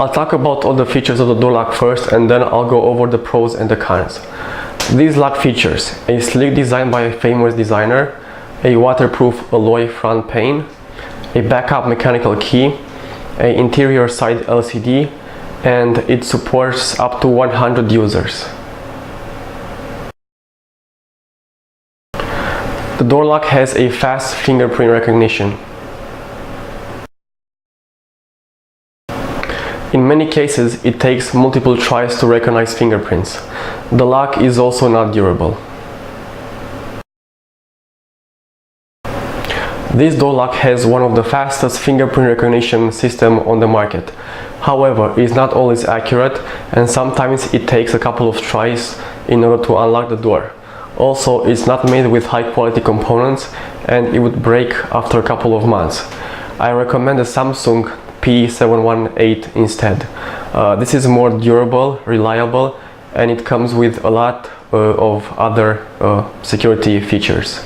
I'll talk about all the features of the door lock first, and then I'll go over the pros and the cons. These lock features: a sleek design by a famous designer, a waterproof alloy front pane, a backup mechanical key, an interior side LCD, and it supports up to 100 users. The door lock has a fast fingerprint recognition. In many cases, it takes multiple tries to recognize fingerprints. The lock is also not durable. This door lock has one of the fastest fingerprint recognition system on the market. However, it is not always accurate, and sometimes it takes a couple of tries in order to unlock the door. Also, it's not made with high quality components, and it would break after a couple of months. I recommend the Samsung P718 instead. This is more durable, reliable, and it comes with a lot of other security features.